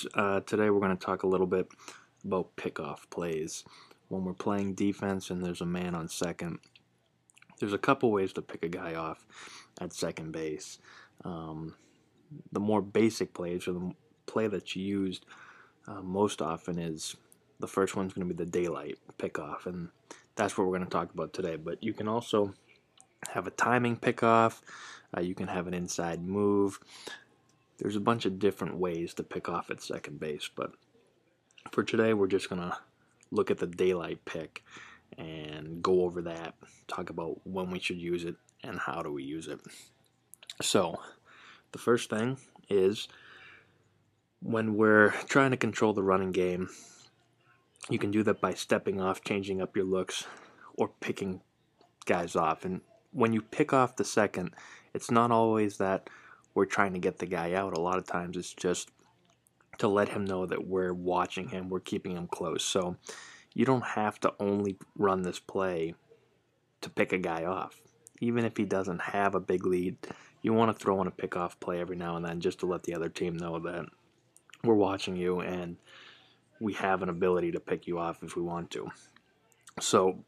guys, today we're going to talk a little bit about pickoff plays. When we're playing defense and there's a man on second, there's a couple ways to pick a guy off at second base. The more basic plays, or the play that's used most often, is the first one's going to be the daylight pickoff, and that's what we're going to talk about today. But you can also have a timing pickoff, you can have an inside move. There's a bunch of different ways to pick off at second base, but for today we're just going to look at the daylight pick and go over that, talk about when we should use it and how do we use it. So, the first thing is when we're trying to control the running game, you can do that by stepping off, changing up your looks, or picking guys off. And when you pick off the second, it's not always that we're trying to get the guy out. A lot of times it's just to let him know that we're watching him, we're keeping him close. So you don't have to only run this play to pick a guy off. Even if he doesn't have a big lead, you want to throw in a pickoff play every now and then just to let the other team know that we're watching you and we have an ability to pick you off if we want to. So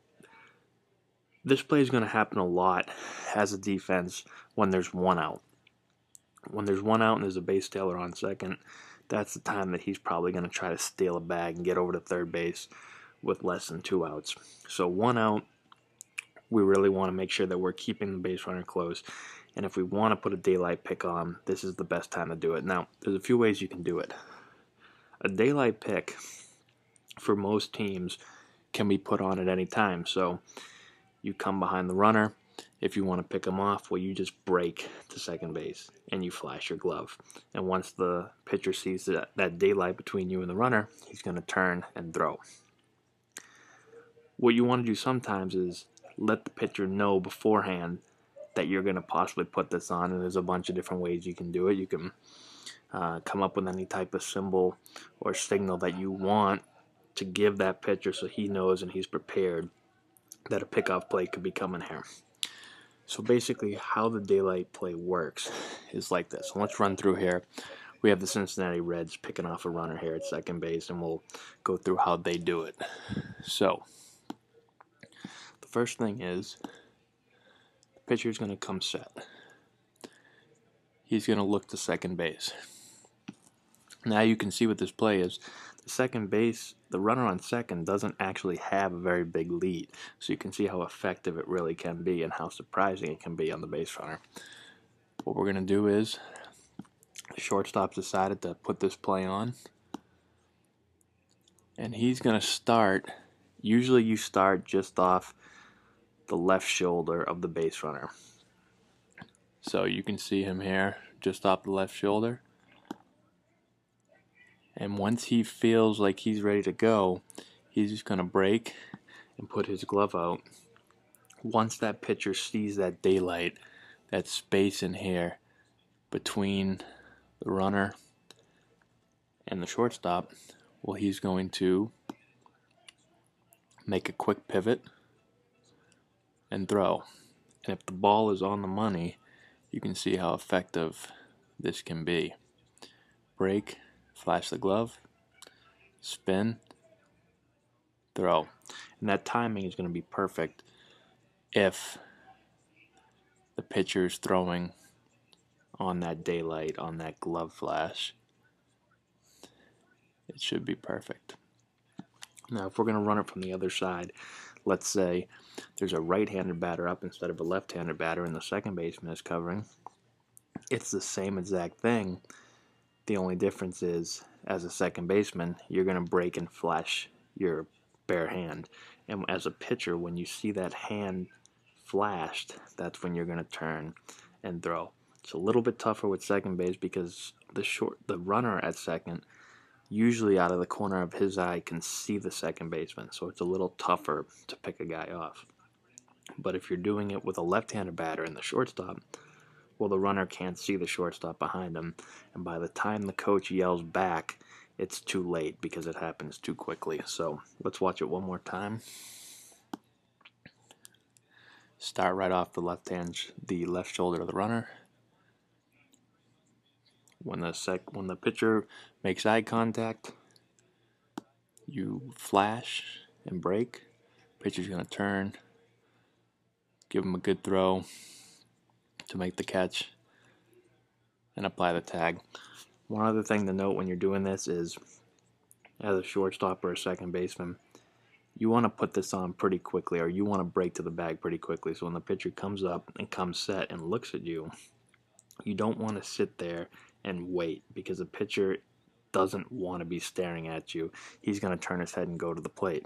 this play is going to happen a lot as a defense when there's one out. When there's one out and there's a base stealer on second, that's the time that he's probably going to try to steal a bag and get over to third base with less than 2 outs. So one out, we really want to make sure that we're keeping the base runner close. And if we want to put a daylight pick on, this is the best time to do it. Now, there's a few ways you can do it. A daylight pick, for most teams, can be put on at any time. So you come behind the runner. If you want to pick him off, well, you just break to second base and you flash your glove. And once the pitcher sees that daylight between you and the runner, he's going to turn and throw. What you want to do sometimes is let the pitcher know beforehand that you're going to possibly put this on, and there's a bunch of different ways you can do it. You can come up with any type of symbol or signal that you want to give that pitcher so he knows and he's prepared that a pickoff play could be coming here. So basically how the daylight play works is like this. So let's run through here. We have the Cincinnati Reds picking off a runner here at second base, and we'll go through how they do it. So the first thing is the pitcher's going to come set. He's going to look to second base. Now you can see what this play is. The second base, the runner on second doesn't actually have a very big lead. So you can see how effective it really can be and how surprising it can be on the base runner. What we're going to do is the shortstop's decided to put this play on. And he's going to start, usually you start just off the left shoulder of the base runner. So you can see him here just off the left shoulder. And once he feels like he's ready to go, he's just going to break and put his glove out. Once that pitcher sees that daylight, that space in here between the runner and the shortstop, well, he's going to make a quick pivot and throw. And if the ball is on the money, you can see how effective this can be. Break, flash the glove, spin, throw. And that timing is going to be perfect if the pitcher is throwing on that daylight, on that glove flash. It should be perfect. Now, if we're going to run it from the other side, let's say there's a right-handed batter up instead of a left-handed batter and the second baseman is covering. It's the same exact thing. The only difference is, as a second baseman, you're going to break and flash your bare hand. And as a pitcher, when you see that hand flashed, that's when you're going to turn and throw. It's a little bit tougher with second base because the runner at second, usually out of the corner of his eye, can see the second baseman. So it's a little tougher to pick a guy off. But if you're doing it with a left-handed batter and the shortstop, well, the runner can't see the shortstop behind him, and by the time the coach yells back, it's too late because it happens too quickly. So let's watch it one more time. Start right off the left shoulder of the runner. When the pitcher makes eye contact, you flash and break. Pitcher's going to turn, give him a good throw to make the catch, and apply the tag. One other thing to note when you're doing this is, as a shortstop or a second baseman, you want to put this on pretty quickly, or you want to break to the bag pretty quickly. So when the pitcher comes up and comes set and looks at you, you don't want to sit there and wait, because the pitcher doesn't want to be staring at you. He's going to turn his head and go to the plate.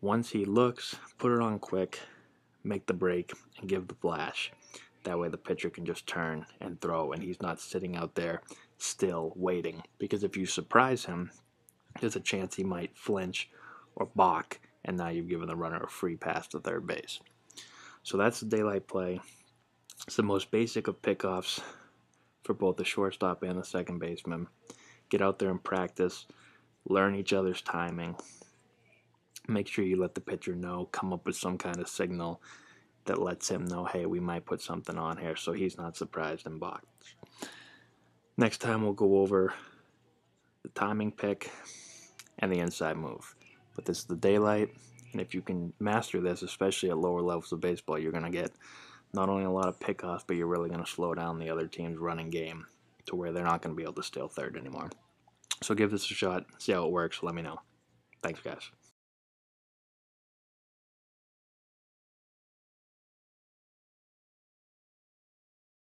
Once he looks, put it on quick, make the break, and give the flash. That way the pitcher can just turn and throw, and he's not sitting out there still waiting. Because if you surprise him, there's a chance he might flinch or balk, and now you've given the runner a free pass to third base. So that's the daylight play. It's the most basic of pickoffs for both the shortstop and the second baseman. Get out there and practice. Learn each other's timing. Make sure you let the pitcher know. Come up with some kind of signal that lets him know, hey, we might put something on here, so he's not surprised and balked. Next time we'll go over the timing pick and the inside move. But this is the daylight, and if you can master this, especially at lower levels of baseball, you're going to get not only a lot of pickoffs, but you're really going to slow down the other team's running game to where they're not going to be able to steal third anymore. So give this a shot, see how it works, let me know. Thanks, guys.